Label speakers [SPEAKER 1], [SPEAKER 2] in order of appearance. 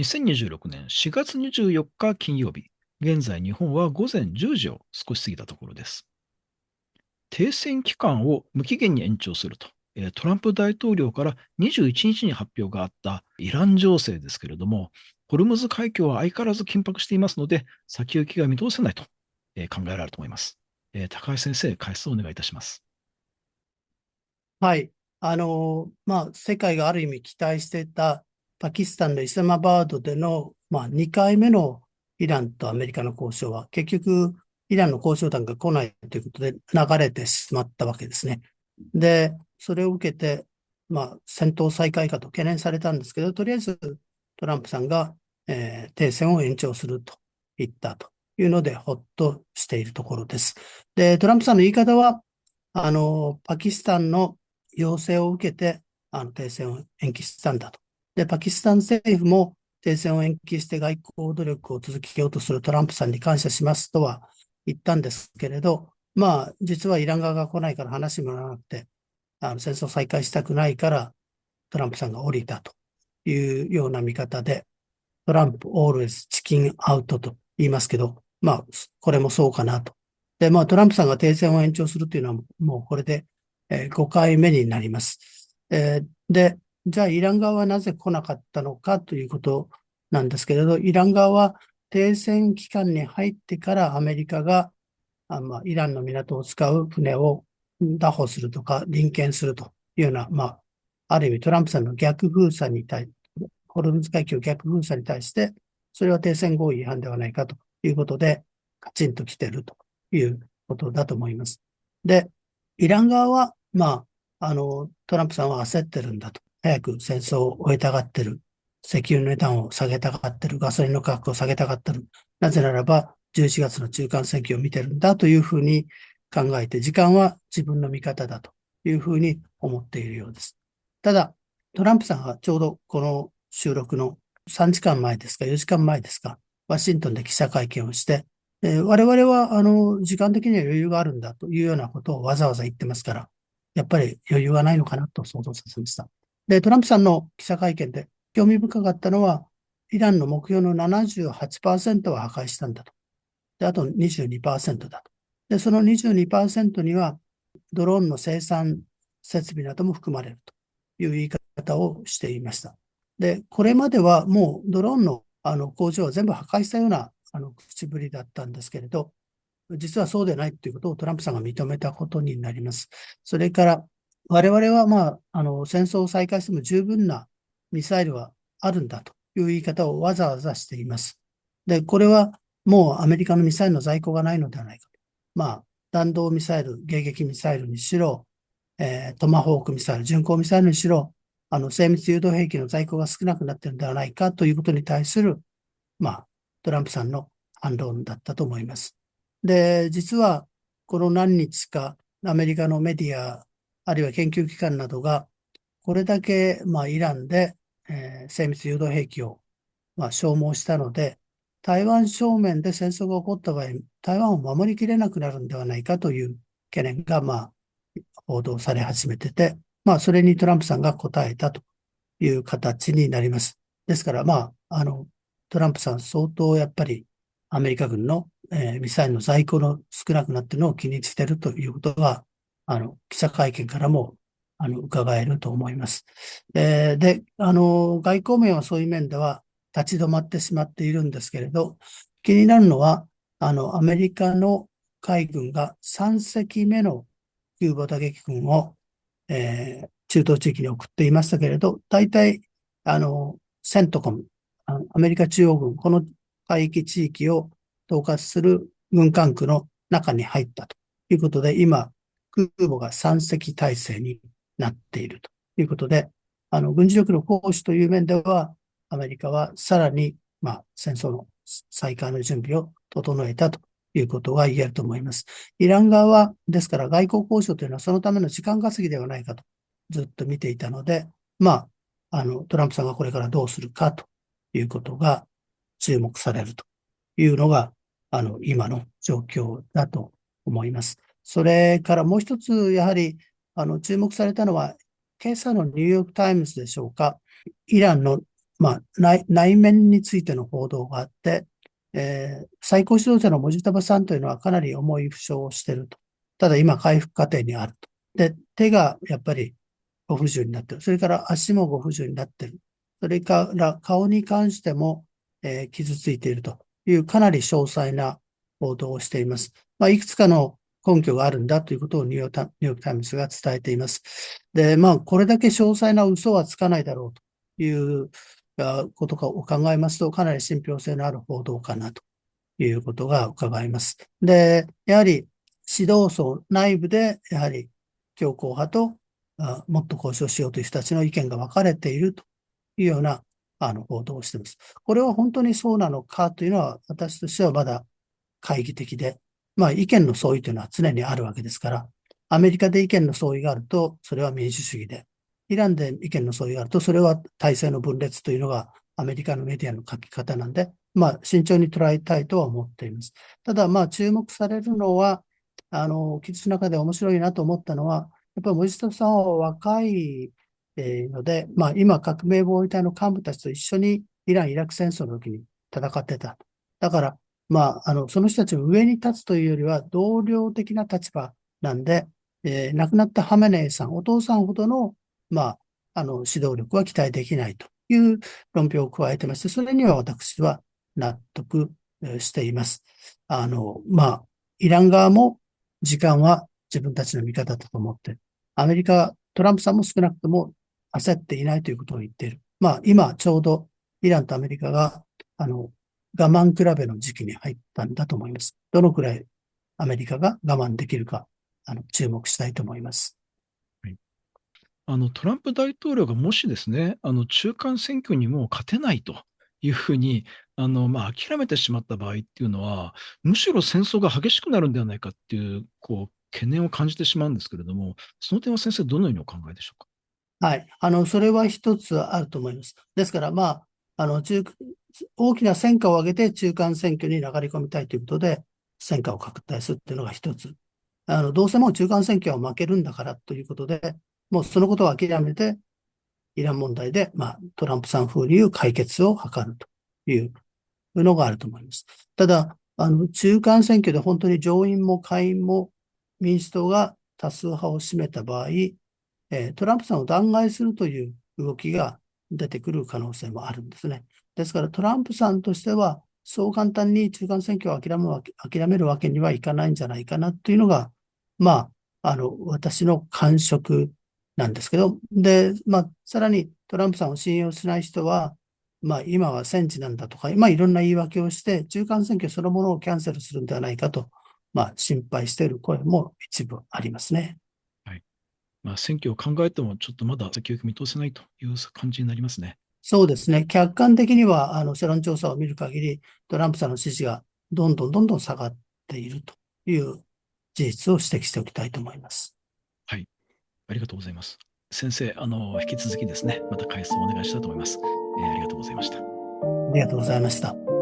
[SPEAKER 1] 2026年4月24日金曜日、現在日本は午前10時を少し過ぎたところです。停戦期間を無期限に延長すると、トランプ大統領から21日に発表があったイラン情勢ですけれども、ホルムズ海峡は相変わらず緊迫していますので、先行きが見通せないと考えられると思います。高橋先生、解説をお願いいたします。
[SPEAKER 2] はい。世界がある意味期待していたパキスタンのイスラマバードでの、2回目のイランとアメリカの交渉は、結局、イランの交渉団が来ないということで流れてしまったわけですね。で、それを受けて、戦闘再開かと懸念されたんですけど、とりあえずトランプさんが、停戦を延長すると言ったというので、ほっとしているところです。で、トランプさんの言い方は、パキスタンの要請を受けて、停戦を延期したんだと。で、パキスタン政府も停戦を延期して外交努力を続けようとするトランプさんに感謝しますとは言ったんですけれど、実はイラン側が来ないから話もならなくて、戦争再開したくないからトランプさんが降りたというような見方で、トランプ always チキンアウトと言いますけど、これもそうかなと。で、トランプさんが停戦を延長するというのはもうこれで5回目になります。で、じゃあイラン側はなぜ来なかったのかということなんですけれど、イラン側は停戦期間に入ってからアメリカがイランの港を使う船を拿捕するとか、臨検するというような、ある意味トランプさんの逆封鎖に対ホルムズ海峡逆封鎖に対して、それは停戦合意違反ではないかということで、カチンと来ているということだと思います。で、イラン側は、トランプさんは焦ってるんだと。早く戦争を終えたがってる。石油の値段を下げたがってる。ガソリンの価格を下げたがってる。なぜならば、11月の中間選挙を見てるんだというふうに考えて、時間は自分の味方だというふうに思っているようです。ただ、トランプさんがちょうどこの収録の3時間前ですか、4時間前ですか、ワシントンで記者会見をして、我々は、時間的には余裕があるんだというようなことをわざわざ言ってますから、やっぱり余裕がないのかなと想像させました。で、トランプさんの記者会見で興味深かったのは、イランの目標の78%は破壊したんだと。で、あと22%だと。で、その22%には、ドローンの生産設備なども含まれるという言い方をしていました。で、これまではもうドローンの工場は全部破壊したような口ぶりだったんですけれど、実はそうでないということをトランプさんが認めたことになります。それから、我々は戦争を再開しても十分なミサイルはあるんだという言い方をわざわざしています。で、これはもうアメリカのミサイルの在庫がないのではないかと。弾道ミサイル、迎撃ミサイルにしろ、トマホークミサイル、巡航ミサイルにしろ、精密誘導兵器の在庫が少なくなっているのではないかということに対する、トランプさんの反論だったと思います。で、実は、この何日か、アメリカのメディア、あるいは研究機関などが、これだけ、イランで、精密誘導兵器を、消耗したので、台湾正面で戦争が起こった場合、台湾を守りきれなくなるんではないかという懸念が、報道され始めてて、それにトランプさんが答えたという形になります。ですから、トランプさん相当やっぱりアメリカ軍の、ミサイルの在庫の少なくなっているのを気にしているということが、記者会見からも、伺えると思います。で、外交面はそういう面では立ち止まってしまっているんですけれど、気になるのは、アメリカの海軍が3隻目のキューバ打撃群を、中東地域に送っていましたけれど、大体、セントコム、アメリカ中央軍、この海域地域を統括する軍管区の中に入ったということで、今、空母が3隻体制になっているということで、軍事力の行使という面では、アメリカはさらに、戦争の再開の準備を整えたということが言えると思います。イラン側は、ですから外交交渉というのはそのための時間稼ぎではないかとずっと見ていたので、トランプさんがこれからどうするかということが注目されるというのが、今の状況だと思います。それからもう一つ、やはり、注目されたのは、今朝のニューヨークタイムズでしょうか、イランの内面についての報道があって、最高指導者のモジタバさんというのはかなり重い負傷をしていると。ただ今回復過程にあると。で、手がやっぱりご不自由になっている。それから足もご不自由になっている。それから顔に関しても、傷ついているというかなり詳細な報道をしています。いくつかの根拠があるんだということをニューヨークタイムズが伝えています。で、これだけ詳細な嘘はつかないだろうということを考えますと、かなり信憑性のある報道かなということが伺います。で、やはり指導層内部で、やはり強硬派ともっと交渉しようという人たちの意見が分かれているというような報道をしています。これは本当にそうなのかというのは、私としてはまだ懐疑的で、意見の相違というのは常にあるわけですから、アメリカで意見の相違があると、それは民主主義で、イランで意見の相違があると、それは体制の分裂というのがアメリカのメディアの書き方なんで、慎重に捉えたいとは思っています。ただ、注目されるのは、記述の中で面白いなと思ったのは、やっぱり森下さんは若いので、今、革命防衛隊の幹部たちと一緒にイラン・イラク戦争の時に戦ってた。だから、その人たちの上に立つというよりは、同僚的な立場なんで、亡くなったハメネイさん、お父さんほどの、指導力は期待できないという論評を加えてまして、それには私は納得しています。イラン側も時間は自分たちの味方だと思って、アメリカ、トランプさんも少なくとも焦っていないということを言っている。今ちょうどイランとアメリカが、我慢比べの時期に入ったんだと思います。どのくらいアメリカが我慢できるか、注目したいと思います。
[SPEAKER 1] はい。トランプ大統領がもしですね、中間選挙にもう勝てないというふうに、諦めてしまった場合っていうのは、むしろ戦争が激しくなるんではないかっていう、懸念を感じてしまうんですけれども、その点は先生、どのようにお考えでしょうか。
[SPEAKER 2] はい。それは一つあると思います。ですから、大きな戦果を上げて中間選挙に流れ込みたいということで、戦果を拡大するというのが一つ。どうせもう中間選挙は負けるんだからということで、もうそのことを諦めて、イラン問題で、トランプさん風にいう解決を図るというのがあると思います。ただ、中間選挙で本当に上院も下院も民主党が多数派を占めた場合、トランプさんを弾劾するという動きが出てくる可能性もあるんですね。ですからトランプさんとしては、そう簡単に中間選挙を諦めるわけにはいかないんじゃないかなというのが、私の感触なんですけど、で、さらにトランプさんを信用しない人は、今は戦時なんだとか、いろんな言い訳をして、中間選挙そのものをキャンセルするんではないかと、心配している声も一部ありますね。
[SPEAKER 1] はい。選挙を考えても、ちょっとまだ先行き見通せないという感じになりますね。
[SPEAKER 2] そうですね。客観的には、世論調査を見る限り、トランプさんの支持がどんどん下がっているという事実を指摘しておきたいと思います。
[SPEAKER 1] はい。ありがとうございます。先生、引き続きですね、また解説をお願いしたいと思います。ありがとうございました。
[SPEAKER 2] ありがとうございました。